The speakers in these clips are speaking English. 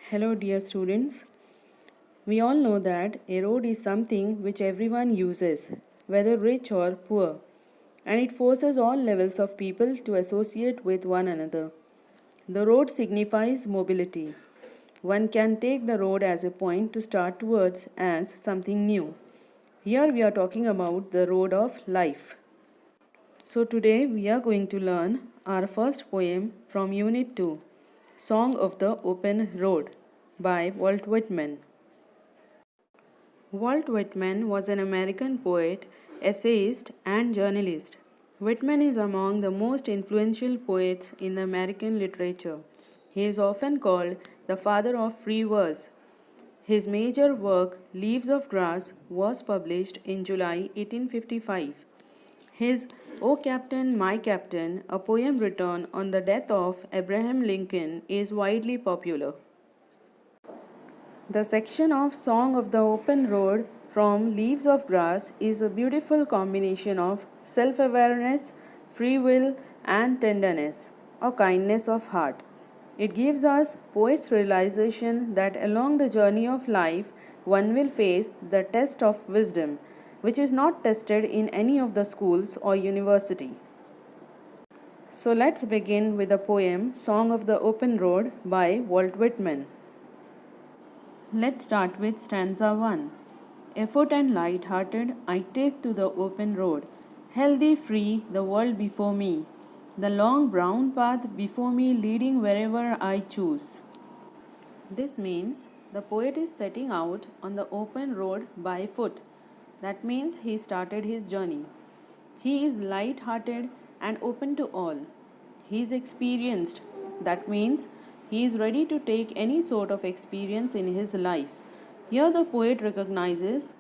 Hello, dear students. We all know that a road is something which everyone uses, whether rich or poor, and it forces all levels of people to associate with one another. The road signifies mobility. One can take the road as a point to start towards as something new. Here we are talking about the road of life. So today we are going to learn our first poem from Unit 2, Song of the Open Road by Walt Whitman. Walt Whitman was an American poet, essayist, and journalist. Whitman is among the most influential poets in the American literature. He is often called the father of free verse. His major work, Leaves of Grass, was published in July 1855. His O Captain, My Captain, a poem written on the death of Abraham Lincoln, is widely popular. The section of Song of the Open Road from Leaves of Grass is a beautiful combination of self awareness, free will, and tenderness, or kindness of heart. It gives us poet's realization that along the journey of life, one will face the test of wisdom, which is not tested in any of the schools or university. So let's begin with the poem Song of the Open Road by Walt Whitman. Let's start with stanza 1. Afoot and light-hearted, I take to the open road. Healthy, free, the world before me. The long brown path before me leading wherever I choose. This means the poet is setting out on the open road by foot. That means he started his journey. He is light-hearted and open to all. He is experienced. That means he is ready to take any sort of experience in his life. Here the poet recognizes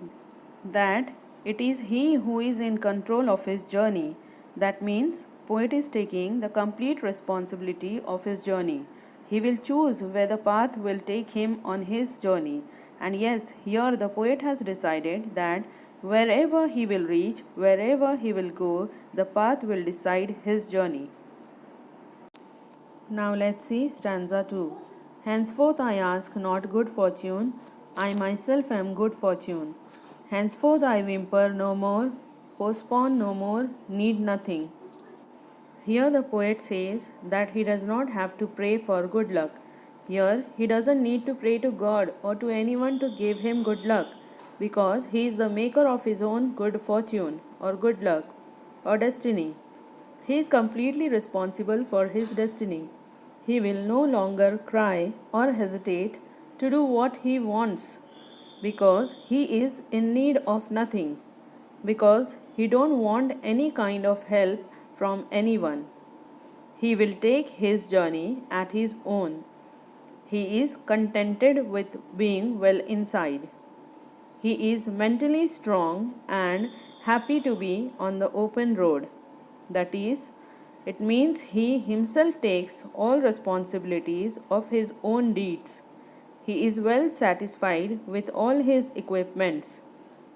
that it is he who is in control of his journey. That means poet is taking the complete responsibility of his journey. He will choose where the path will take him on his journey. And yes, here the poet has decided that wherever he will reach, wherever he will go, the path will decide his journey. Now let's see stanza 2. Henceforth I ask not good fortune, I myself am good fortune. Henceforth I whimper no more, postpone no more, need nothing. Here the poet says that he does not have to pray for good luck. Here he doesn't need to pray to God or to anyone to give him good luck because he is the maker of his own good fortune or good luck or destiny. He is completely responsible for his destiny. He will no longer cry or hesitate to do what he wants because he is in need of nothing, because he don't want any kind of help from anyone. He will take his journey at his own. He is contented with being well inside. He is mentally strong and happy to be on the open road. That is, it means he himself takes all responsibilities of his own deeds. He is well satisfied with all his equipments,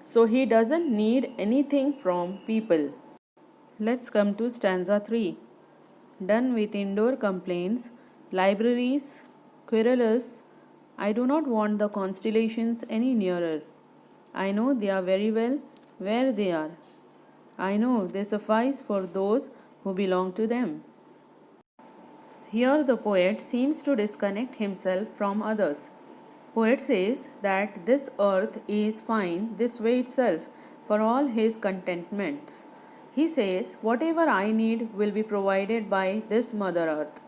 so he doesn't need anything from people. Let's come to stanza 3. Done with indoor complaints, libraries, querulous, I do not want the constellations any nearer. I know they are very well where they are. I know they suffice for those who belong to them. Here the poet seems to disconnect himself from others. Poet says that this earth is fine this way itself for all his contentments. He says whatever I need will be provided by this mother earth.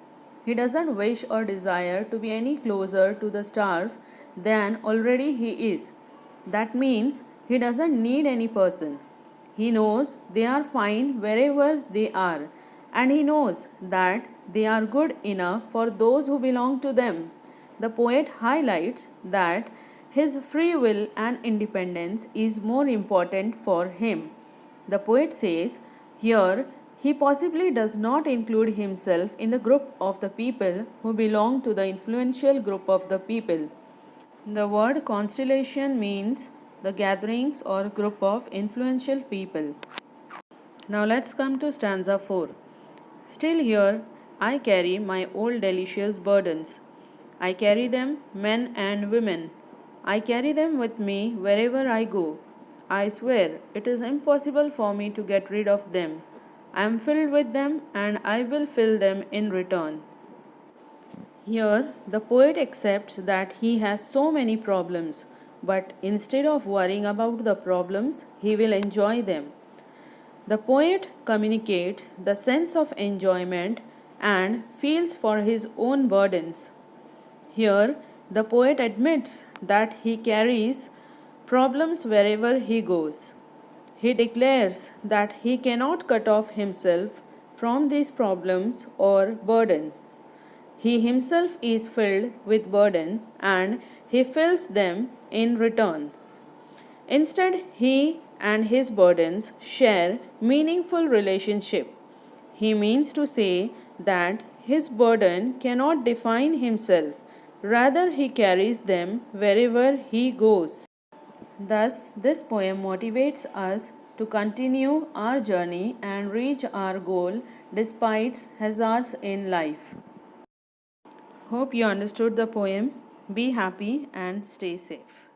He doesn't wish or desire to be any closer to the stars than already he is. That means he doesn't need any person. He knows they are fine wherever they are, and he knows that they are good enough for those who belong to them. The poet highlights that his free will and independence is more important for him. The poet says here he possibly does not include himself in the group of the people who belong to the influential group of the people. The word constellation means the gatherings or group of influential people. Now let's come to stanza 4. Still here I carry my old delicious burdens. I carry them, men and women. I carry them with me wherever I go. I swear it is impossible for me to get rid of them. I am filled with them and I will fill them in return. Here, the poet accepts that he has so many problems, but instead of worrying about the problems, he will enjoy them. The poet communicates the sense of enjoyment and feels for his own burdens. Here, the poet admits that he carries problems wherever he goes. He declares that he cannot cut off himself from these problems or burden. He himself is filled with burden and he fills them in return. Instead, he and his burdens share meaningful relationship. He means to say that his burden cannot define himself, rather he carries them wherever he goes. Thus, this poem motivates us to continue our journey and reach our goal despite hazards in life. Hope you understood the poem. Be happy and stay safe.